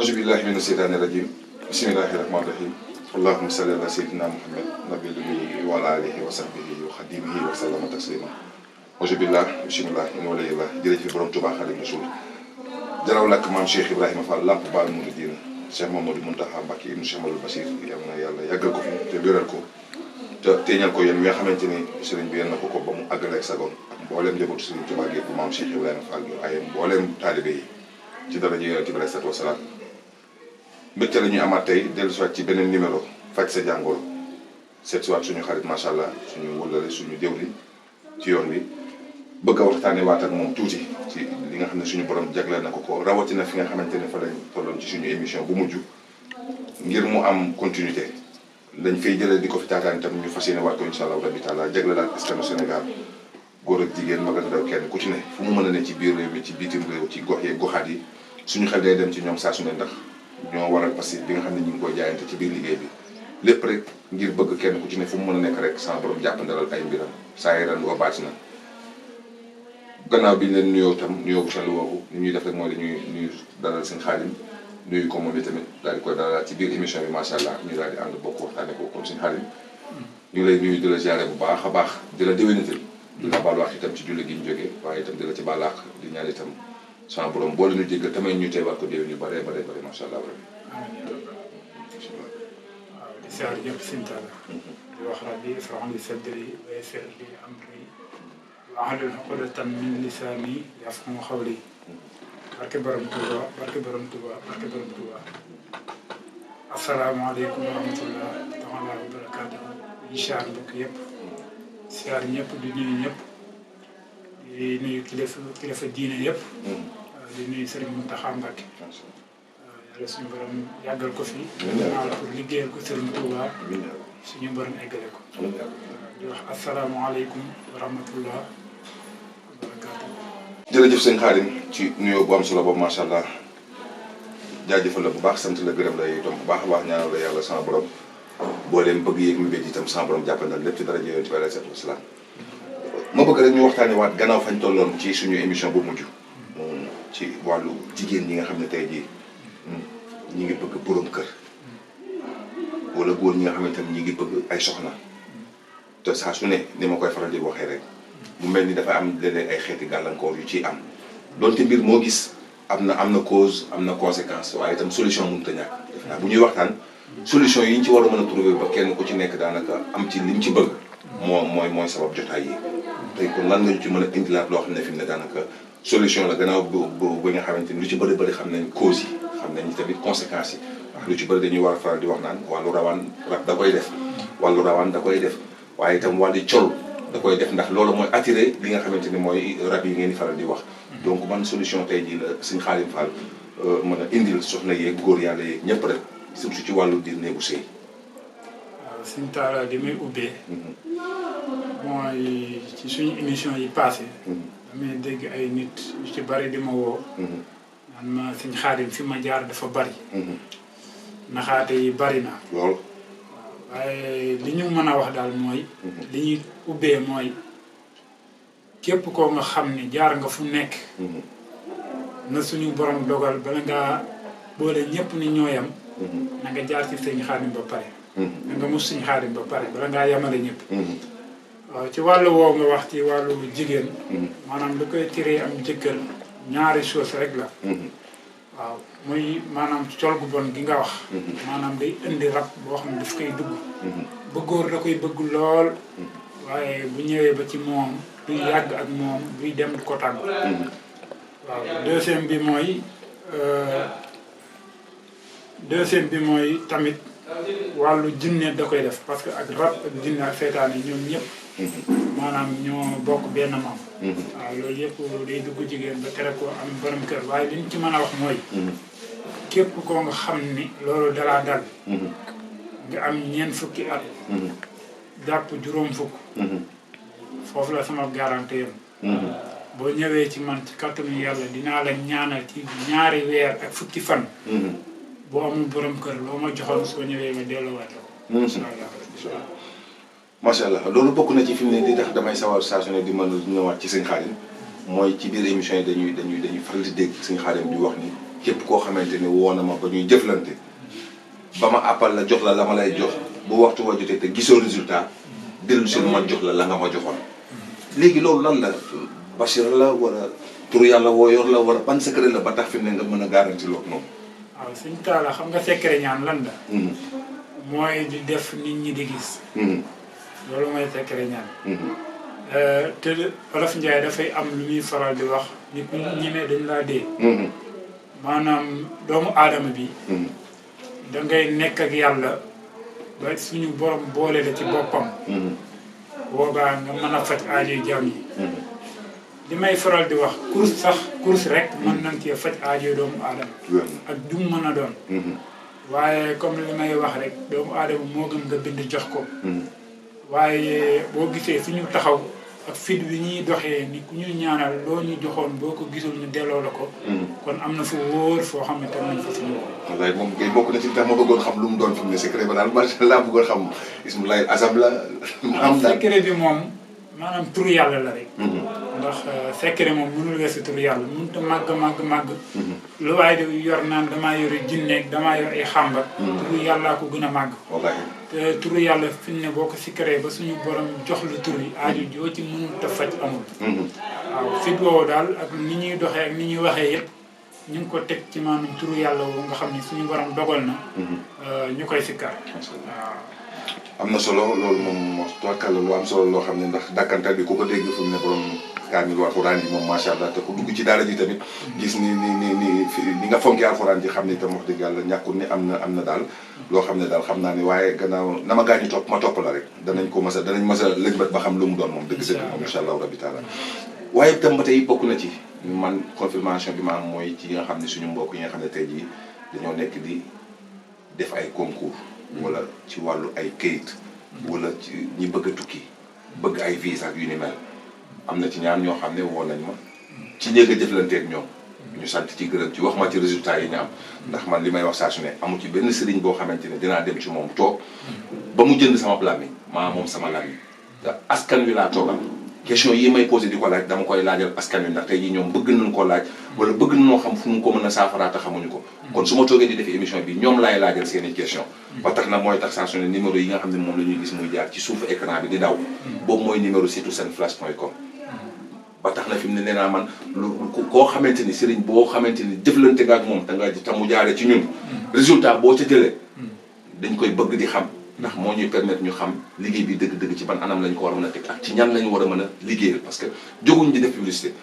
auzu billahi mina sheytaani rajim bismillahi rahmaani rahim allahumma salli ala sayyidina muhammad nabil ummi wa ala alihi wa sahbihi wa xadimihi wa sallama taslima auzu billahi bismillah in waliyillah jërëjëf borom Tuubaa Xaadimu Rasuul jaraw lakk maam Cheikh Ibrahima Fall lamp baal muridina Cheikh Mamadou Mountakha Mbacké ibnu Cheikh Mamadou Bassir yal na yàlla yàggal ko fi te wéral ko te teeñal ko yéen mi nga xamante ni sëriñ bi yéen na ko ba mu àggaleeg sagoon ak mbooleem njabootu sëriñ Tuubaa gi maam Cheikh Ibrahima Fall yu ay mbooleem taalibe yi ci dara ji Yonent bi alayhi salaatu wa salaam mbégte la ñuy amaat tey dellusiwaat ci beneen numéro faj sa jàngoro seet si waat suñu xarit macha allah suñu wëllëre suñu jëwriñ ci yoon wi bëgg a waxtaanee waat ak moom tuuti ci li nga xam ne suñu borom jagleel na ko rawatina fi nga xamante ne fa lañ tolloon ci suñu émission bu mujj ngir mu am continuité lañ fay jëlee di ko fi taataan itam ñu fas yéene waat ko incha allah rabbi taala jagleel ak askanu Sénégal góor ak jigéen mag ak ndaw kenn ku ci ne fu mu mën a ne ci biir réew mi ci bitim réew ci gox yeeg goxaat yi suñu xel day dem ci ñoom saa su ne ndax ñoo waral parce que bi nga xam ne ñu ngi koy jaayante ci biir liggéey bi lépp rek ngir bëgg kenn ku ci ne fu mu mën a nekk rek sama borom jàppandalal ay mbiram saa yaram wa baati na gannaaw bi ñu leen nuyoo tam nuyoo bu sell woowu li ñuy def rek mooy dañuy nuyu dalal seen Xaadim nuyu ko moom tamit daal di koy dalal ci biir émission bi macha allah ñu daal di ànd bokk waxtaane ko comme seen Xaadim ñu ngi lay nuyu di la ziare bu baax a baax di la déwénatal di la baal wax itam ci julli gi ñu jógee waaye itam di la ci baal wax di ñaan itam sama borom boole ñu jéggal tamit ñu teewaat ko déwén yu bare bare bare macha allah rabbi waaw di siyaar ñëpp sëñ Talla di wax rabbi israh li sadri wa yassir li amri wahlul uqdatan min lisaani yafqahu qawli barke borom Touba barke borom Touba barke borom Touba asalaamaaleykum wa rahmatullah taala wa barakaatuhu di siyaar mbokk yëpp siyaar ñëpp di nuyu ñëpp di nuyu kilifa diine yëpp di nuyu Serigne Mountakha Mbacké yàlla suñu borom yàggal ko fi naa pour liggéeyal ko Serigne Touba suñu borom eggale ko di wax asalaamaaleykum wa rahmatullah wa barakaatu. jërëjëf sëñ Xaadim ci nuyoo bu am solo boobu macha allah jaajëfal la bu baax sant la gërëm la itam bu baax a baax ñaanal la yàlla sama borom boo leen bëgg yéeg mu béy itam sama borom jàppandal lépp ci dara Yonent bi alayhi salaatu wa salaam ma bëgg rek ñu waxtaanee waat gannaaw fañ tolloon ci suñu émission bu mujj ci wàllu jigéen ñi nga xam ne tey jii ñi ngi bëgg borom kër wala góor ñi nga xamante ne ñi ngi bëgg ay soxna te saa su ne ni ma koy faral di waxee rek mu mel ni dafa am léeg-léeg ay xeeti gàllankoor yu ciy am donte mbir moo gis am na cause am na conséquence waaye itam solution mënut a ñàkk. def naa bu ñuy waxtaan solution yi ñu ci war a mën a trouver ba kenn ku ci nekk daanaka am ci lim ci bëgg. mooy sabab jotaay yi. tey kon lan nga ñu ci mën a indilaat loo xam ne fi mu ne daanaka solution la gannaaw bu nga xamante ni lu ci bëri xam nañ cause yi xam nañ tamit conséquences yi. lu ci bëri dañuy war a faral di wax naan wàllu rawaan rab da koy def wàllu rawaan da koy def waaye itam wàllu col da koy def ndax loolu mooy attiré li nga xamante ni mooy rab yi ngeen di faral di wax. donc man solution tey jii la Sëñ Xaadim Fall mën a indil soxna yeeg góor yàlla yeeg ñëpp rek surtout ci wàllu biir néegu sëy. waaw Sëñ Talla li may ubbee. mooy ci suñu émission yi passé damay dégg ay nit yu ci bari di ma woo. naan ma Sëñ Xaadim fi ma jaar dafa bari. naxaate yi bari na. lool. waaye li ñu mën a wax daal mooy. li ñuy ubbee mooy képp koo nga xam ni jaar nga fu nekk. na suñu borom dogal bala ngaa boole ñëpp ni ñooyam. na nga jaar ci Sëñ Xaadim ba pare. na nga mus Sëñ Xaadim ba pare bala ngaa yamale ñëpp. waaw ci wàllu woo nga wax ci wàllu jigéen. maanaam lu koy tiree am jëkkër ñaari chose rek la. waaw muy maanaam col gu bon gi nga wax. maanaam day indi rab boo xam ne daf koy dugg. ba góor da koy bëgg lool. waaye bu ñëwee ba ci moom duy yàgg ak moom duy dem du ko tàgg. waaw deuxième bi mooy tamit wàllu jinne da koy def parce que ak rab ak jinne ak seytaan yi ñoom ñëpp. maanaam ñoo bokk benn maam. waaw loolu yëpp day dugg jigéen ba tere ko am borom kër waaye li ñu ci mën a wax mooy. képp koo nga xam ni loolu dalaa dal. nga am ñeent fukki at. jàpp juróom fukk. foofu la sama garantie yam. boo ñëwee ci man ci kàttanu yàlla dinaa la ñaanal ci ñaari weer ak fukki fan. boo amul borom kër loo ma joxoon soo ñëwee nga delloowaat la ko. macha allah loolu bokk na ci fi mu ne di tax damay sawar saa su ne di mën a ñëwaat ci Sëñ Xaadim mooy ci biir émission yi dañuy faral di dégg Sëñ Xaadim di wax ni képp koo xamante ni woo na ma ba ñuy jëflante ba ma àppal la jox la la ma lay jox bu waxtu wa jotee te gisoo résultat dellu si ma jox la la nga ma joxoon léegi loolu lan la Bachir la wala tur yàlla woo yor la wala ban secret la ba tax fi mu ne nga mën a garanti loolu noonu. waaw suñ taala xam nga secret ñaan lan la. mooy di def nit ñi di gis. loolu mooy secret ñaan. te Wolof Njaay dafay am lu ñuy faral di wax nit ñi ne dañ laa dee. maanaam doomu aadama bi. da ngay nekk ak yàlla ba suñu borom boole la ci boppam. boobaa nga mën a faj aajo jaam yi. li may faral di wax course rek mën nañ cee faj aajo doomu aadama. ak jum mën a doon. waaye comme li may wax rek doomu aadama moo gën nga bind jox ko. waaye boo gisee fi ñu taxaw ak fit bi ñuy doxee ni ku ñu ñaanal loo ñu joxoon boo ko gisul ñu delloo la ko. kon am na fu wóor foo xam ne tam nañ fa suñu ko. wallaay moom kay bokk na ci tax ma bëggoon xam lu mu doon fi mu ne secret ba daal macha allah bëggoon xam ismulaay azam la. am daal secret bi moom maanaam turu yàlla la rek. ndax secret moom mënul weesu turu yàlla mënut a màgg. lu waaye di yor naan damaa yore jinneeg damaa yor ay xàmba. turu yàllaa ko gën a màgg. wallaahi. te turu yàlla fi mu ne boo ko sikkaree ba suñu borom jox la tur yi aaju joo ci mënut a faj amul. waaw fit woowu daal ak ni ñuy doxee ak ni ñuy waxee yëpp ñu ngi ko teg ci maanaam turu yàlla woo nga xam ni suñu borom dogal na. ñu koy sikkar. waaw. am na solo loolu moom tubarkàlla lu am solo loo xam ne ndax dàkkantal bi ku ko dégg fu mu ne borom kaamil alxuraan yi moom macha allah te ku dugg ci daara ji tamit gis ni nga fonkee alxuraan ji xam ne itam wax dëgg yàlla ñàkkul ni am na daal loo xam ne daal xam naa ni waaye gannaaw na ma gaañu topp ma topp la rek danañ mas a lëñbët ba xam lu mu doon moom dëgg-dëgg moom incha allah rabbi taala waaye itam ba tey bokk na ci man confirmation bi ma am mooy ci nga xam ne suñu mbokk yi nga xam ne tey jii dañoo nekk di def ay concours wala ci wàllu ay kayit wala ci ñi bëgg a tukki bëgg ay visa ak yu ni mel am na ci ñaar ñoo xam ne woo nañ ma ci njëkk a jëflanteeg ñoom ñu sant ci gërëm ci wax ma ci résultat yi ñu am ndax man li may wax saa su ne amu ci benn sëriñ boo xamante ne dinaa dem ci moom toog ba mu jënd sama làmmiñ maa moom sama làmmiñ te askan wi laa toogal question yi may posé di ko laaj dama koy laajal askan wi ndax tey jii ñoom bëgg nañ ko laaj wala bëgg nañoo xam fu mu ko mën a saafara te xamuñu ko kon su ma toogee di def émission bi ñoom laay laajal seen i question ba tax na mooy tax saa su ne numéro yi nga xam ne moom la ñuy gis muy jaar ci suufu écran bi di daw boobu mooy numéro site senflash.com ba tax na fi mu ne nee naa man koo xamante ni sëriñ boo xamante ni jëflante nga ak moom te mu jaaree ci ñun résultat boo ca jëlee dañ koy bëgg di xam ndax moo ñuy permettre ñu xam liggéey bi dëgg-dëgg ci ban anam lañ ko war a mën a teg ak ci ñan lañu war a mën a liggéeyal parce que jóguñ di def publicité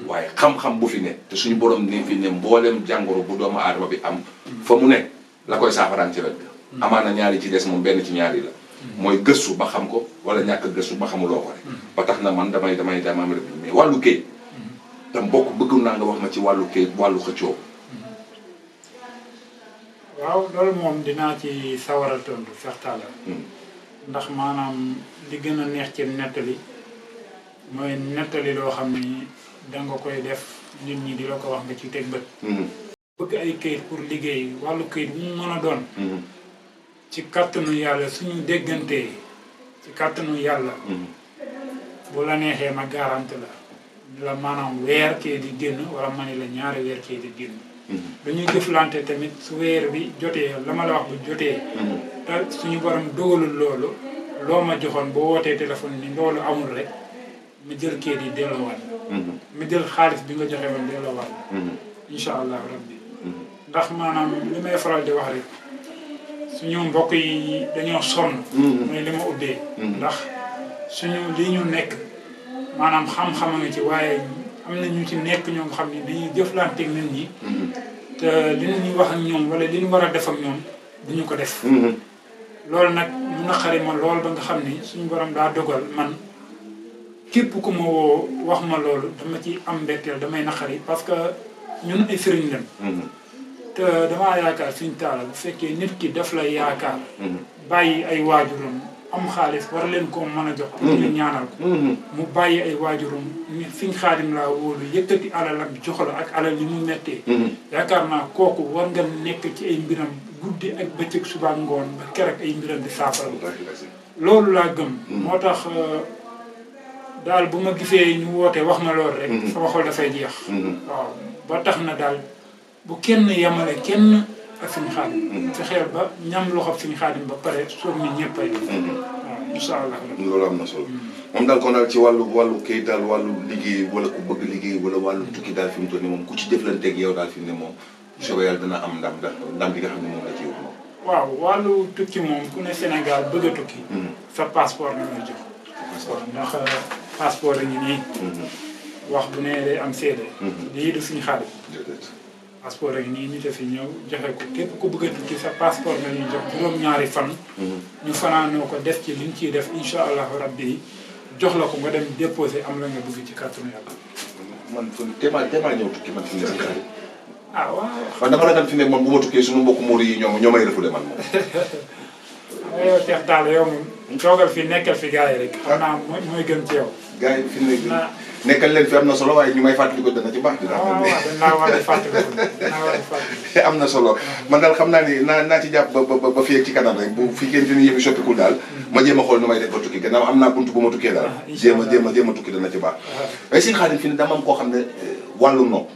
waaye xam-xam bu fi ne te suñu borom ni fi ne mbooleem jàngoro bu doomu aadama bi am fa mu ne la koy saafaraan ci wet ga amaana ñaari ci des moom benn ci ñaari la mooy gëstu ba xam ko wala ñàkk gëstu ba xamuloo ko rek ba tax na man damay mais wàllu kayit tam bokk bëgg naa nga wax ma ci wàllu kayit wàllu xëccoo. waaw loolu moom dinaa ci sawar a tontu fertala ndax maanaam li gën a neex ci nettali mooy nettali loo xam ni danga koy def nit ñi di la ko wax nga ci teg bët. bëgg ay kayit pour liggéey wàllu kayit bu mu mën a doon. ci kàttanu yàlla suñu déggantee ci kàttanu yàlla. bu la neexee ma garante la maanaam weer kee di génn wala ma ne la ñaari weer kee di génn. dañuy jëflante tamit su weer bi jotee la ma la wax bu jotee. te suñu borom dogalul loolu loo ma joxoon boo wootee téléphone ni loolu amul rek ma jël kee di delloowaat. ma jël xaalis bi nga joxe woon delloowaat. incha allah rabbi ndax maanaam li may faral di wax rek suñu mbokk yi dañoo sonn. mooy li ma ubbee. ndax suñu li ñu nekk maanaam xam-xam nga ci waaye. am na ñu ci nekk ñoo nga xam ne dañuy jëflante ak nit ñi. te li ñuy wax ak ñoom wala li ñu war a def ak ñoom duñu ko def. loolu nag mu naqari ma lool ba nga xam ni suñu borom daa dogal man képp ku ma woo wax ma loolu dama ci am mbetteel damay naqari parce que ñun ay sëriñ lañ. te damaa yaakaar suñu taala bu fekkee nit ki daf la yaakaar. bàyyi ay waajuram. am xaalis war leen ko mën a jox pour ñu ñaanal ko mu bàyyi ay waajuram ni fiñ xaadim laa wóolu yëkkati alalam jox la ak alal li mu mettee yaakaar naa kooku war nga nekk ci ay mbiram guddi ak bëccëg suba ngoon ba keroog ay mbiram di saafara loolu laa gëm moo tax daal bu ma gisee ñu woote wax ma loolu rek sama xol dafay jeex waaw ba tax na daal bu kenn yemale kenn ak Sëñ Xaadim. fexeel ba ñam loxo Sëñ Xaadim ba pare soog ni ñëpp ay def. waaw incha allah. loolu am na solo. moom daal kon daal ci wàllu kayit daal wàllu liggéey wala ku bëgg liggéey wala wàllu tukki daal fi mu toll nii moom ku ci jëflanteeg yow daal fi mu ne moom soobee yàlla dana am ndam bi nga xam ne moom la ciy wax moom. waaw wàllu tukki moom ku ne Sénégal bëgg a tukki. sa passeport la ñuy jox. passeport ndax passeport yi nii. wax bu ne day am seede. lii du Sëñ Xaadim. passeport yi nii nit a fi ñëw joxe ko képp ku bëgg a tukki sa passeport la ñuy jox juróom-ñaari fan. ñu fanaanoo ko def ci liñ ciy def incha allahu rabbi jox la ko nga dem déposé am la nga bëgg ci kàttanu yàlla. man téeméer ñëw tukki man fi mu ne Sëñ Xaadim. ah waaw. man dama ragal fi ne man bu ma tukkee suñu mbokku muur yi ñoo may refoulé man moom. yow Cheikh Talla yow moom toogal fi nekkal fi gars yi rek. xam naa mooy gën ci yow. gars yi fi nekkal leen fi am na solo waaye ñu may fàttali ko dana ci baax. waaw dañ laa war a fàttali am na solo man daal xam naa ni naa ci jàpp ba fii ak ci kanam rek bu fekkente ni yëfi soppikul daal. ma jéem a xool nu may def ba tukki gannaaw am naa buntu bu ma tukkee daal. jéem a tukki dana ci baax. waaye Sëñ Xaadim fi ne dama am koo xam ne wàllu nopp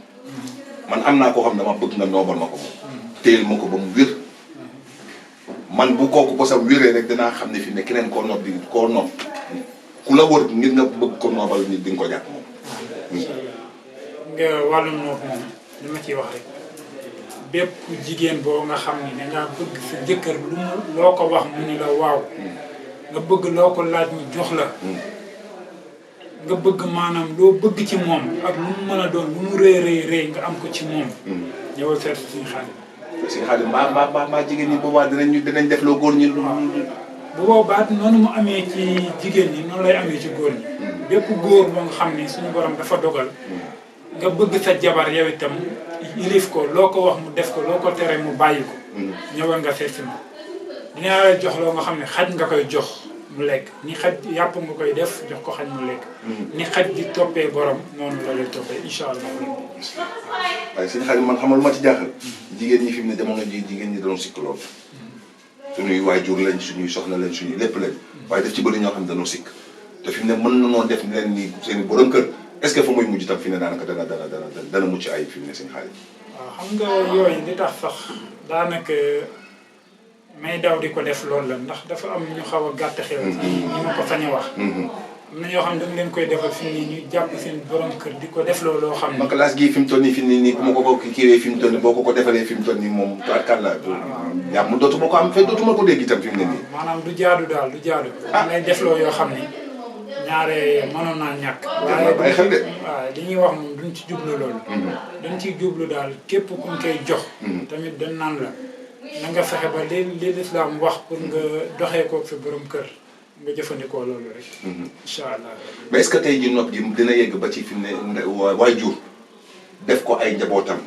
man am naa koo xam ne dama bëgg nga noobal ma ko moom. téyel ma ko ba mu wér man bu kooku bosam wéree rek danaa xam ne fi ne keneen koo nopp ku la wër ngir nga bëgg ko noobal nit di nga ko jàpp moom. nga wàllum nopp moom li ma ciy wax rek bépp jigéen boo nga xam ni dangaa bëgg sa jëkkër lu mu loo ko wax mu ni la waaw nga bëgg loo ko laaj mu jox la nga bëgg maanaam loo bëgg ci moom ak lu mu mën a doon lu mu rëy nga am ko ci moom ñëwal seet Sëñ Xaadim. Sëñ Xaadim mbaa jigéen ñi boobaa dinañ def loo góor ñi lu bu boobaa noonu mu amee ci jigéen ñi noonu lay amee ci góor ñi bépp góor boo nga xam ni suñu borom dafa dogal nga bëgg sa jabar yow itam yilif ko loo ko wax mu def ko loo ko tere mu bàyyi ko ñëwal nga seet si ma dinaa la jox loo nga xam ne xaj nga koy jox mu lekk ni xaj yàpp nga koy def jox ko xaj mu lekk ni xaj di toppee borom noonu la lay toppee incha allah. waaye Sëñ Xaadim man xamal lu ma ci jaaxal jigéen ñi fi mu ne jamono ji jigéen ñi dañoo sikk lool suñuy waajur lañ suñuy soxna lañ suñuy lépp lañ waaye daf ci bëri ñoo xam ne dañoo sikk te fi mu ne mën na noo def leen ni seen i borom kër est-ce que fa muy mujj tam fi ne daanaka dana mucc ayib fi mu ne Sëñ Xaadim. waaw xam nga yooyu li tax sax daanaka may daw di ko def loolu la ndax dafa am ñu xaw a gàtt xel. ñi ma ko sañ a wax. am na ñoo xam ne da nga leen koy defal fi mu ne ñu jàpp seen borom kër di ko def loolu loo xam ne. ma classe gii fi mu toll nii fi mu ne nii bu ma ko kiiwee fi mu toll nii boo ko defalee fi mu toll nii moom tuwaatkat la. waaw mu dootuma ko am fekk dootuma ko dégg itam fi mu ne nii. maanaam du jaadu daal du jaadu. lay def loo yoo xam ne ñaare mënoon naa ñàkk. waaye xel de. waaw li ñuy wax moom duñ ci jublu loolu. dañ ciy jublu daal képp ku ñu koy jox. tamit dañ naan la na nga fexe ba li lislaam wax pour nga doxee koog sa borom kër. nga jëfandikoo loolu rek. incha allah. mais est-ce que tey jii nopp ji dina yegg ba ci fi mu ne waajur def ko ay njabootam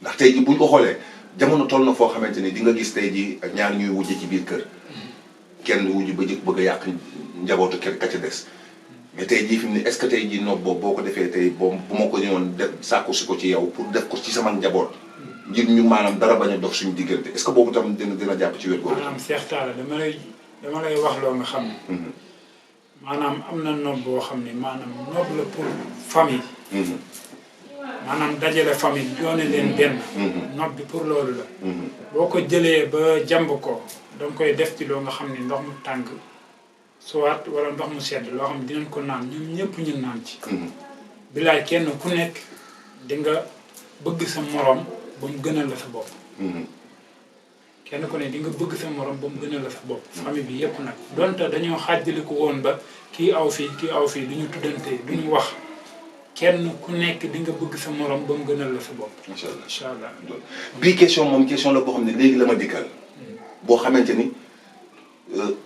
ndax tey jii buñ ko xoolee jamono toll na foo xamante ni di nga gis tey jii ñaar ñuy wujje ci biir kër kenn wujj ba bëgg a yàq njabootu kër ka ca des mais tey jii fi mu ne est-ce que tey jii nopp boobu boo ko defee tey bu ma ko ñëwoon def sàkku si ko ci yow pour def ko ci sama njaboot ngir ñu maanaam dara bañ a dox suñu diggante est-ce que boobu tam dina jàpp ci wér googu. maanaam Cheikh Talla dama lay wax loo nga xam ne maanaam am na nob boo xam ne maanaam nob la pour famille maanaam dajale famille doone leen benn nob bi pour loolu la boo ko jëlee ba jàmb ko danga koy def ci loo nga xam ne ndox mu tàng soit wala ndox mu sedd loo xam ne dinañ ko naan ñun ñëpp ñu naan ci bilaay kenn ku nekk di nga bëgg sa morom ba mu gënal la sa bopp kenn ku ne di nga bëgg sa morom ba mu gënal la sa bopp famille bi yëpp nag donte dañoo xaajali ko woon ba kii aw fii du ñu tuddante du ñu wax kenn ku nekk di nga bëgg sa morom ba mu gënal la sa bopp. incha allah incha allah. bii question moom question la boo xam ne léegi la ma dikkal boo xamante ni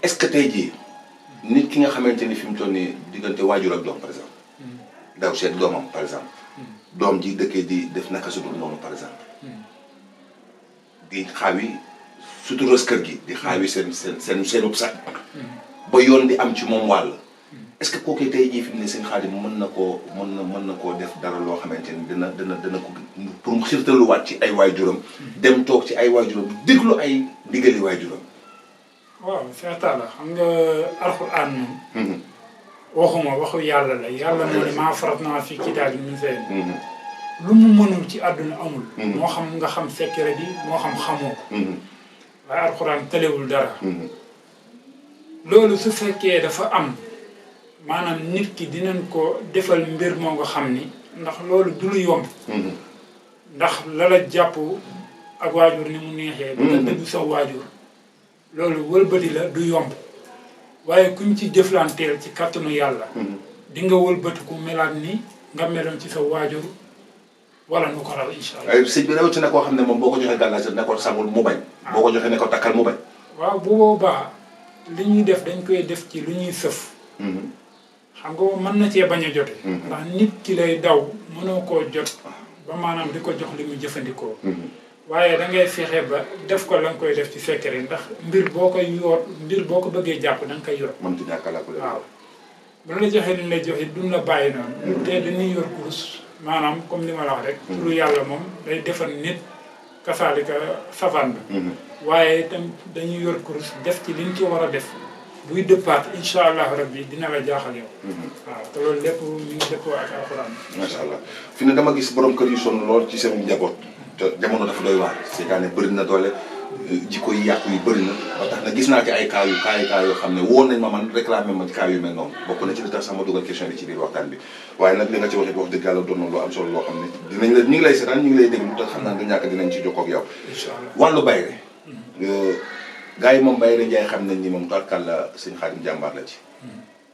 est-ce que tey jii nit ki nga xamante ni fi mu toll nii diggante waajur ak doom par exemple. daw seet doomam par exemple. doom ji dëkkee di def naka su dul noonu par exemple. di xaawi suturas kër gi di xaawi seenub sax ba yoon di am ci moom wàll est-ce que kooku tey jii fi mu ne Sëñ Xaadim mën na koo def dara loo xamante ni dina ko pour mu xirtaluwaat ci ay waajuram dem toog ci ay waajuram déglu ay ndigali waajuram. waaw Cheikh Talla xam nga alxuraan moom waxuma waxu yàlla la yàlla moo ne maa faratnaa fi kitaabi min shay'in lu mu mënul ci àdduna amul. moo xam nga xam secret bi moo xam xamoo ko. waaye alxuraan tëlewul dara. loolu su fekkee dafa am maanaam nit ki dinañ ko defal mbir moo nga xam ni ndax loolu du lu yomb. ndax la la jàpp ak waajur ni mu neexee. ba nga dëgg sa waajur. loolu wëlbati la du yomb waaye kuñ ci jëflanteel ci kàttanu yàlla. di nga wëlbatiku melaat ni nga meloon ci sa waajur wala nu ko raw incha allah. sëñ bi rawatina koo xam ne moom boo ko joxee gàllaaj ne ko sangul mu bañ. boo ko joxee ne ko takkal mu bañ. waaw bu boobaa li ñuy def dañ koy def ci lu ñuy sëf. xam nga mën na cee bañ a jote. ndax nit ki lay daw mënoo koo jot ba maanaam di ko jox li mu jëfandikoo. waaye da ngay fexe ba def ko la nga koy def ci secret ndax mbir boo koy yor mbir boo ko bëggee jàpp da nga koy yor. mënut a ñàkk a laaj. waaw bu la joxee li ñu lay joxe duñ la bàyyi noonu. te dañuy yor kurus maanaam comme ni ma la wax rek. turu yàlla moom day defal nit kasaalika safaan bi. waaye itam dañuy yor kurus def ci liñ ci war a def buy dëppaat incha allah rabbi dina la jaaxal yow. waaw te loolu lépp ñu ngi dëppoo ak alxuraan. macha allah fi ne dama gis borom kër yu sonn lool ci seen njaboot. te jamono dafa doy waar seetaane bëri na doole jikko yi yàqu yi bëri na ba tax na gis naa ci ay cas yoo xam ne woon nañ ma man réclamé ma ci cas yu mel noonu bokk na ci li tax sax ma dugal question bi ci biir waxtaan bi waaye nag li nga ci waxee wax dëgg yàlla doon na lu am solo loo xam ne dinañ la ñu ngi lay seetaan ñu ngi lay déglu te xam naa nga ñàkk dinañ ci jokkoo ak yow. incha allah wàllu bayre gars yi moom bayre njaay xam nañ ni moom tarkalla sëñ Xaadim jàmbaar la ci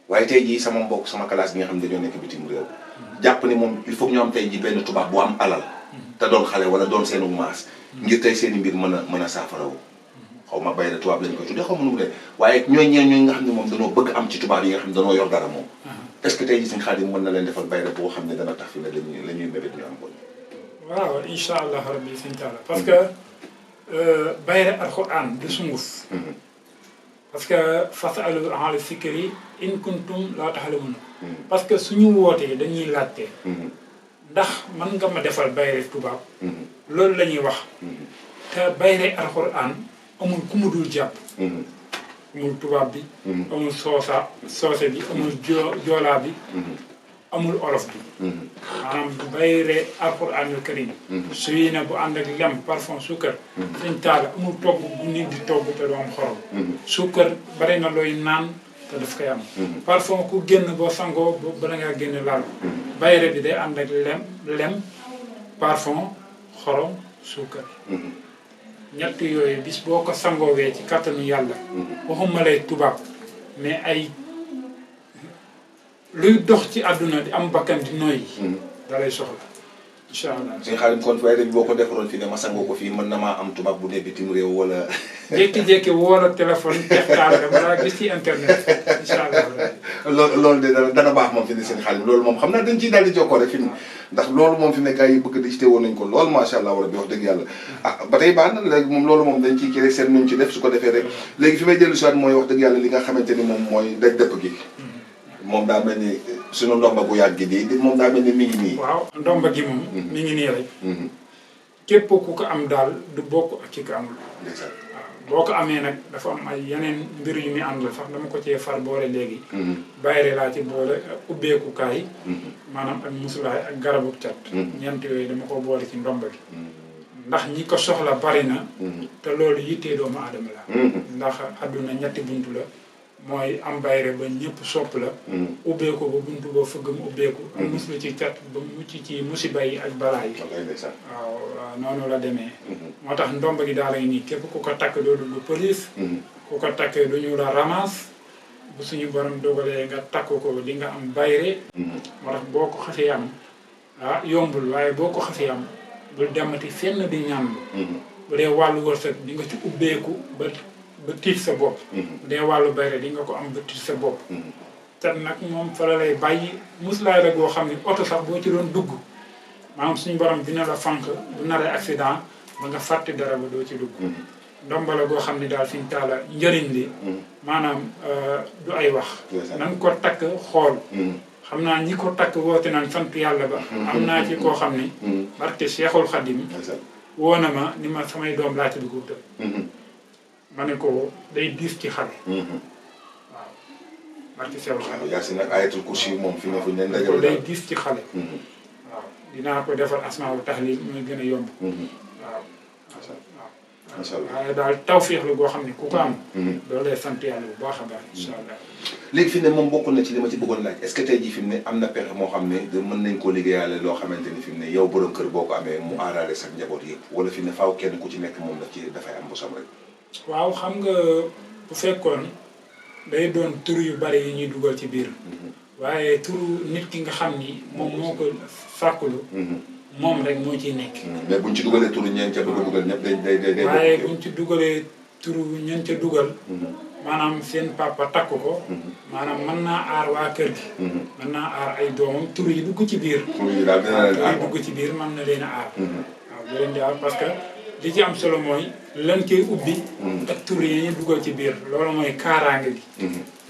waaye tey jii sama mbokk sama classe bi nga xam ne dañoo nekk bitim réew jàpp ni moom il faut ñu am tey ji benn tubaab bu am alal te doon xale wala doon seenu maas ngir tey seen i mbir mën a saafarawu xaw ma bayre tubaab lañ koy tuddee xaw ma nu mu dee waaye ñooy nga xam ne moom dañoo bëgg am ci tubaab yi nga xam ne dañoo yor dara moom est-ce que tey jii sëñ Xaadim mën na leen defal bayre boo xam ne dana tax fi ne la ñuy mébét ñu am ko. waaw incha allah rabbi sëñ Talla parce que bayre alxuraan du sunguf parce que fasalu ahla zikri in kuntum laa ta'lamuun parce que suñu wootee dañuy laajte ndax mën nga ma defal bayre tubaab loolu la ñuy wax te bayre alxuraan amul ku mu dul jàpp amul tubaab bi amul soose bi amul joolaa bi amul olof bi maanaam bayre alxuraanul karim suy na bu ànd ak lem parfum suukar sëñ Talla amul togg bu nit di togg te du am xorom suukar bari na looy naan te daf koy am parfum ku génn boo sangoo bala ngaa génn laal bayre bi day ànd ak lem parfum xorom suukar ñett yooyu bis boo ko sangoowee ci kattanu yàlla waxuma lay tubaab mais ay luy dox ci àdduna di am bakkan di noyyi da lay soxla incha allah. sëñ Xaadim kon bayre bi boo ko defaroon fii ne ma sangoo ko fii mën na maa am tubaab bu ne bitim réew wala. jékki-jékki woo la téléphone textaal la balaa gis ci internet incha allah. loolu de dana baax moom fi ne sëñ Xaadim loolu moom xam naa dañ ciy daal di jokkoo rek fi mu ndax loolu moom fi ne gars yi bëgg di cité woon nañ ko lool macha allah wala bi wax dëgg yàlla ah ba tey baax na léegi moom loolu moom dañ ciy kii rek seen nuñ ci def su ko defee rek léegi fi may dellu si waat mooy wax dëgg yàlla li nga xamante ni moom mooy daj dëpp gi moom daa mel ni suñu ndomba gu yàgg gi di moom daa mel ni mi ngi nii. waaw ndomba gi moom. mi ngi nii rek. képp ku ko am daal du bokk ak ki ko amul. waaw boo ko amee nag dafa am ay yeneen mbir yu muy àndal sax dama ko cee far boole léegi. bayre laa ci boole ubbeekukaay. maanaam ak musulaay ak garabu cat. ñeent yooyu dama ko boole ci ndomba gi. ndax ñi ko soxla bari na. te loolu yittee doomu aadama la. ndax àdduna ñetti buntu la. mooy am bayre ba ñëpp sopp la ubbeeku ba buntu ba fëgg mu ubbeeku ak muslu ci cat ba mucc ci musiba yi ak balaa yi waaw noonu la demee moo tax ndomba gi daal la nii képp ku ko takk doo dugg police ku ko takk du ñu la ramasse bu suñu borom dogalee nga takk ko di nga am bayre moo tax boo ko xasee am yombul waaye boo ko xasee am bul demati fenn di ñaan bu dee wàllu wërsëg di nga ci ubbeeku ba tiit sa bopp dee wàllu bayre di nga ko am ba tiit sa bopp te nag moom fa la lay bàyyi muslaay la goo xam ne oto sax boo ci doon dugg maanaam suñu borom dina la fànq bu naree accident ba nga fàtte dara ba doo ci dugg ndomba la goo xam ne daal Sëñ Talla njëriñ li maanaam du ay wax nan ko takk xool xam naa ñi ko takk woote naan sant yàlla ba am naa ci koo xam ne barke Cheikhul Khadim woo na ma ni ma samay doom laa ci dugg ma ne ko day diis ci xale. waaw barke Seydou Xale. Yaasin nag ayatul kursi moom fi ne fu ñu leen day diis ci xale. waaw dinaa ko defal asmaa wa tahlil mooy gën a yomb. waaw. macha allah waaye daal tawféex la goo xam ne ku ko am. loolu lay sant yàlla bu baax a baax incha allah. léegi fi ne moom bokkul na ci li ma ci bëggoon laaj est-ce que tey jii fi mu ne am na pexe moo xam ne mën nañ koo liggéeyaale loo xamante ni fi mu ne yow borom kër boo ko amee mu aaraale sax njaboot yëpp wala fi ne faaw kenn ku ci nekk moom dafay am bosam rek. waaw xam nga bu fekkoon day doon tur yu bari yi ñuy dugal ci biir. waaye turu nit ki nga xam ni moom moo ko fàkkulu. moom rek moo ciy nekk. mais buñ ci dugalee turu ñeen ca bëgg a dugal ñëpp day waaye buñ ci dugalee turu ñeen ca dugal. maanaam seen papa takk ko. maanaam mën naa aar waa kër gi. mën naa aar ay doomam tur yi dugg ci biir. tur yi daal dina leen aar dugg ci biir mën na leen a aar. waaw bu leen di aar parce que li ci am solo mooy lan koy ubbi. ak tur yi ñu dugal ci biir loolu mooy kaaraange gi.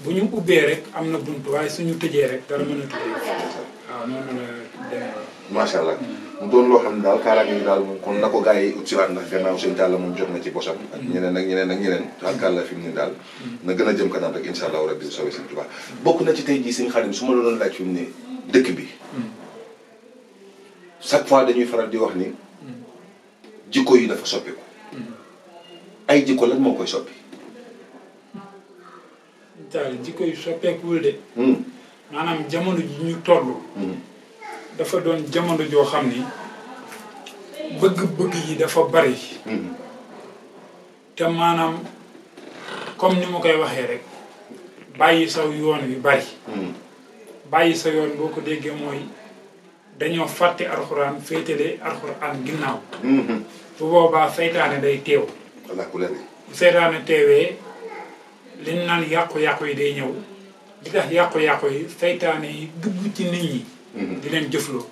bu ñu ubbee rek am na buntu waaye suñu tëjee rek dara mën a tëjee. waaw noonu la demee. macha allah mu doon loo xam ne daal kaaraange yi daal moom kon na ko gars yi ut si waat ndax gannaaw sëñ Talla moom jot na ci bosam. ak ñeneen ak ñeneen ak ñeneen. tubaarkàlla fi mu ne daal. na gën a jëm kanam rek incha allahu rabbi soobee sëñ Tuubaa bokk na ci tey jii sëñ Xaadim su ma la doon laaj fi mu ne dëkk bi. chaque fois dañuy faral di wax ni. jikko yi dafa soppiku. ay jikko lan moo koy soppi. daal jikko yu soppeekuwul de. maanaam jamono ji ñu toll. dafa doon jamono joo xam ni bëgg-bëgg yi dafa bari. te maanaam comme ni ma koy waxee rek bàyyi saw yoon wi bari. bàyyi sa yoon boo ko déggee mooy dañoo fàtte alxuraan féetale alxuraan ginnaaw. bu boobaa seytaane day teew. bu seytaane teewee liñ naan yàqu-yàqu yi day ñëw di tax yàqu-yàqu yi seytaane yi dugg ci nit ñi. di leen jëfloo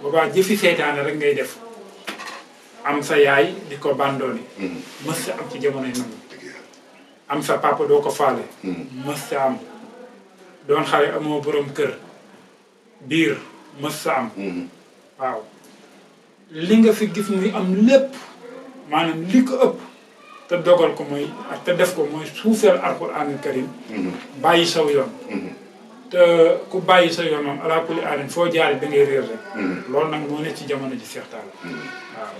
boobaa jëfi seytaane rek ngay def am sa yaay di ko bandooni mës sa am ci jamonoy nangu am sa papa doo ko faale mës sa am doon xale amoo borom kër biir mës sa am waaw li nga fi gis muy am lépp maanaam li ko ëpp te dogal ko mooy ak te def ko mooy suufeel alxuraanul karim bàyyi saw yoon te ku bàyyi sa yoon moom alaa kulli aalin foo jaaree da ngay réer rek. loolu nag moo nekk ci jamono ji Seex Talla. waaw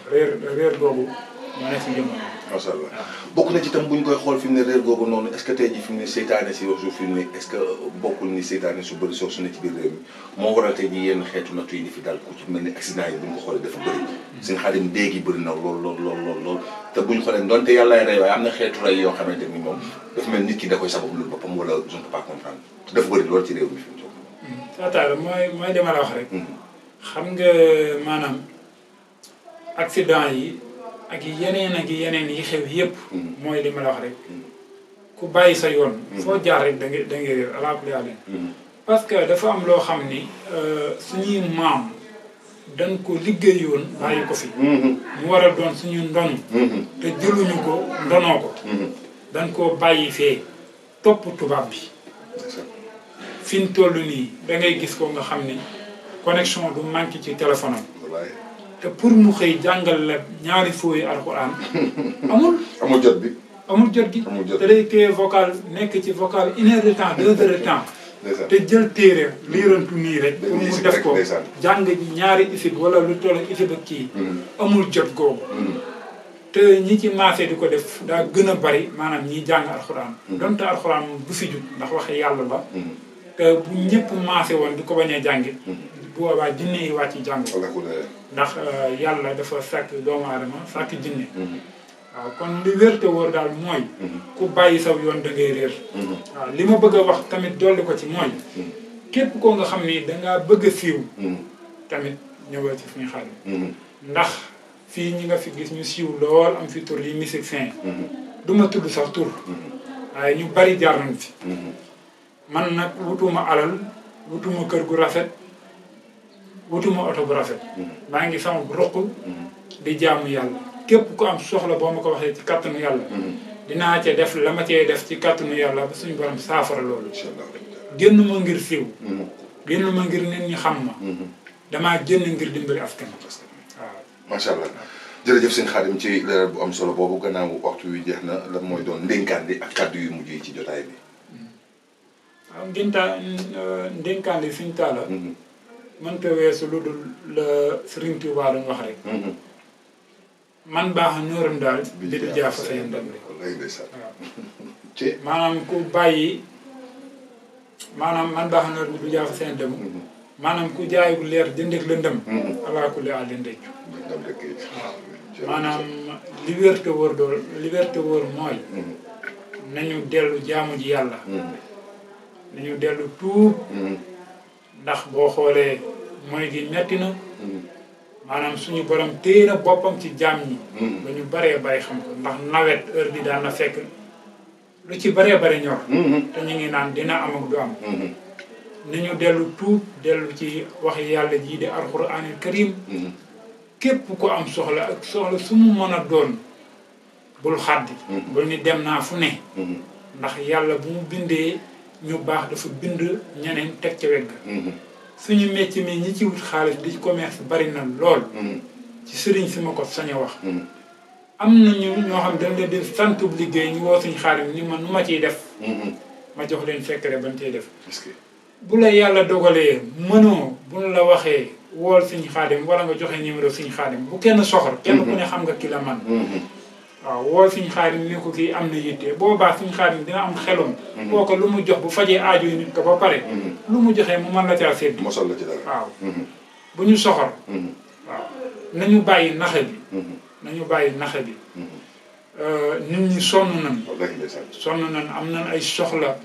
réer googu moo nekk ci jamono. macha allah bokk na ci itam bu ñu koy xool fi mu ne réer googu noonu est-ce que tey jii fi mu ne seytaane si wax fi mu ne est-ce que bokkul ni seytaane su bëri soo su ne ci biir réew mi moo waral tey jii yenn xeetu nattu yi di fi dal ku ci mel ni accident yi bu ñu ko xoolee dafa bëri. seen Xaadim déeg yi bëri na lool te bu ñu xoolee donte yàllaay rey waaye am na xeetu rey yoo xamante ni moom dafa mel nit ki da koy sabab lu boppam wala je ne peux pas comprendre dafa bëri loolu ci réew mi fi mu toog. Seex Talla mooy dama la wax rek. xam nga maanaam accident yi ak yeneen yi xew yëpp. mooy li ma la wax rek. ku bàyyi sa yoon. foo jaar rek da ngay réer alaa kulli haal. parce que dafa am loo xam ni suñuy maam dañ ko liggéeyoon bàyyi ko fi. mu war a doon suñu ndon. te jëluñu ko ndonoo ko. dañ koo bàyyi fee topp tubaab bi. fi ñu toll nii da ngay gis ko nga xam ni connexion du manqué ci téléphone am. te pour mu xëy jàngal la ñaari fooyi alxuraan amul jot bi. amul jot gi te day téye vocal nekk ci vocal 1 heure de temps 2 heures de temps. te jël téere liirantu nii rek. pour mu def ko jàng ñaari isib wala lu toll isib ak kii. amul jot googu. te ñi ci maase di ko def daa gën a bari maanaam ñi jàng alxuraan. donte alxuraan moom du fi jug ndax waxe yàlla la. te bu ñëpp maase woon di ko bañ a jàngi. bu boobaa jinne yi wàcc jàng. ndax yàlla dafa sàkk doomu aadama sàkk jinne. waaw kon li wér te wóor daal mooy. ku bàyyi saw yoon da ngay réer. waaw li ma bëgg a wax tamit dolli ko ci mooy. képp koo nga xam ni dangaa bëgg a siiw. tamit ñëwal ci Sëñ Xaadim. ndax fii ñi nga fi gis ñu siiw lool am fi tur yi musicien. du ma tudd sax tur. waaye ñu bari jaar nañ fi. man nag wutuma alal wutuma kër gu rafet wutuma oto bu rafet. maa ngi sama roq di jaamu yàlla. képp ku am soxla boo ma ko waxee ci kàttanu yàlla. dinaa ca def la ma cee def ci kàttanu yàlla ba suñu borom saafara loolu. génn ma ngir siiw. génn ma ngir nit ñi xam ma. damaa génn ngir dimbali askan waaw. macha allah jërëjëf Sëñ Xaadim ci leeral bu am solo boobu gannaaw waxtu wi jeex na lan mooy doon ndénkaan li ak kàddu yu mujj yi ci jotaay bi. waaw ndénkaan li Sëñ Talla mënta weesu lu dul la Serigne Touba doon wax rek. man baax a nooram daal. bi di jaa fa seen dem rek. waaw. maanaam ku bàyyi maanaam man baax a nooram bi du jaa fa seen dem. maanaam ku jaay bu leer jëndeeg lëndëm. alaa kulli àll ndëccu. maanaam liberté wóor dool liberté wóor mooy. nañu dellu jaamu ji yàlla. nañu dellu tuub. ndax boo xoolee mooy gi metti na. maanaam suñu borom téye na boppam ci jaam ñi. ba ñu baree bari xam ko ndax nawet heure bi daan na fekk lu ci baree bari ñor. te ñu ngi naan dina am ak du am. nañu dellu tuub dellu ci wax yàlla jii di alxuraanil karim. képp ku am soxla ak soxla su mu mën a doon bul xaddi. bul ni dem naa fu ne. ndax yàlla bu mu bindee ñu baax dafa bind ñeneen teg ca wegg. suñu métier mi ñi ci wut xaalis di commerce bari na lool. ci sëriñ si ma ko sañ a wax. am na ñoo xam dañ leen di sant bu liggéey ñu woo suñu xaalis ni man nu ma ciy def. ma jox leen secret ban cay def. bu la yàlla dogalee mënoo bu la waxee wool suñu xaadim wala nga joxe numéro suñu xaadim bu kenn soxor. kenn ku ne xam nga ki la man. waaw wool suñu xaadim ni ko kii am na yitte boobaa suñu xaadim dina am xelum. kooku lu mu jox bu fajee aajo yi nit ko ba pare. lu mu joxee mu mën la caa sédd. mosal la ci dara. waaw bu ñu soxor. waaw nañu bàyyi naxe bi. nañu bàyyi naxe bi. nit ñi sonn nañ. sonn nañ am nañ ay soxla.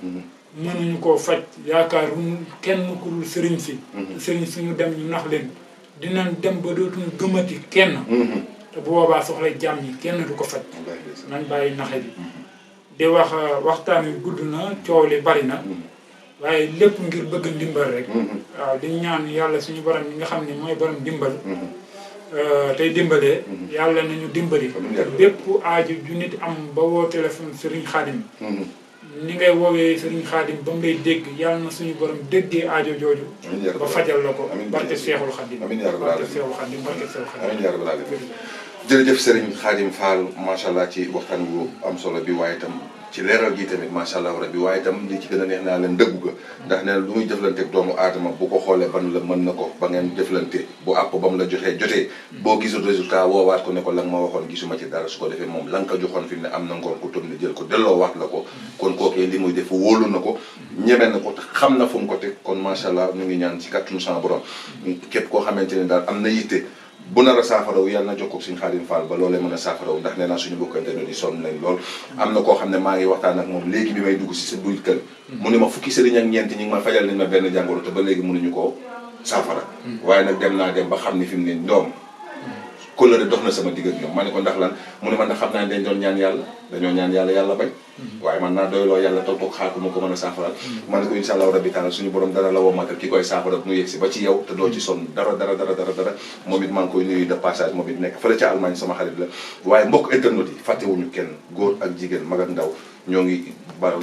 mënuñu koo faj yaakaaruñu kenn ku dul sëriñ si. sëriñ si ñu dem ñu nax leen dinañ dem ba dootuñu gëmati kenn. te bu boobaa soxla jàmm yi kenn du ko faj. nañ bàyyi naxe bi. di wax waxtaan wi gudd na coow li bari na. waaye lépp ngir bëgg ndimbal rek. waaw di ñaan yàlla suñu borom yi nga xam ne mooy borom dimbal. tey dimbalee. yàlla nañu dimbali. te bépp aaju ju nit am ba woo téléphone Serigne Khadim. ni ngay woowee Serigne Khadim ba mu lay dégg yàlla na suñu borom déggee aajo jooju. ba fajal la ko. barke Seexul Khadim. amiin yaa rabbal aalamiin barke Seexul Khadim barke Seexul Khadim. amiin yaa rabbal aalamiin. jërëjëf Serigne Khadim Fall macha allah ci waxtaan wu am solo bi waaye itam ci leeral gi tamit macha allah rabbi waaye itam li ci gën a neex naa leen dëggu ga ndax nee na lu muy jëflanteeg doomu aadama bu ko xoolee ban la mën na ko ba ngeen jëflante bu àpp ba mu la joxee jotee boo gisul résultat woowaat ko ne ko la nga ma waxoon gisuma ci dara su ko defee moom la nga ko joxoon fi mu ne am na ngoon ko tourné jël ko delloo waat la ko kon kookee li muy def wóolu na ko ñeme na ko xam na fu mu ko teg kon macha allah ñu ngi ñaan ci kàttanu sama borom képp koo xamante ne daal am na yitte bu nar a saafaraw yàlla na jokkoo suñu Khadim Fall ba loolee mën a saafaraw ndax nee naa suñu bokkante no di sonn nañ lool am na koo xam ne maa ngi waxtaan ak moom léegi bi may dugg si sa biir kër mu ne ma fukki sëriñ ak ñeent ñi ngi ma fajal nañ ma benn jàngoro te ba léegi mënuñu koo saafara waaye nag dem naa dem ba xam ni fi mu ne ndoom kóllëre dox na sama digg ak ñoom ma ne ko ndax lan mu ne man ndax xam naa ne dañ doon ñaan yàlla dañoo ñaan yàlla yàlla bañ waaye man naa doyloo yàlla toog xaar ko mu ko mën a saafaral ma ne ko incha allah rabbi taala suñu borom dana la woo matal ki koy saafara mu yegg si ba ci yow te doo ci sonn dara moom it maa ngi koy nuyu de passage moom it nekk fële ca Allemagne sama xarit la waaye mbokk internet yi fàttewuñu kenn góor ak jigéen mag ak ndaw ñoo ngi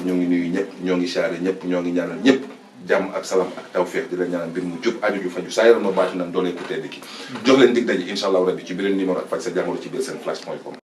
nuyu ñëpp ñoo ngi saare ñëpp ñoo ngi ñaanal ñëpp jàmm ak salaam ak tawfeex di la ñaanal mbir mu jub aju ju faju saa yaram ma baati nan doolee ku tedd ki jox leen dig daje incha allah rabbi ci beneen numéro ak faj sa jàngoro ci biir seen flash.com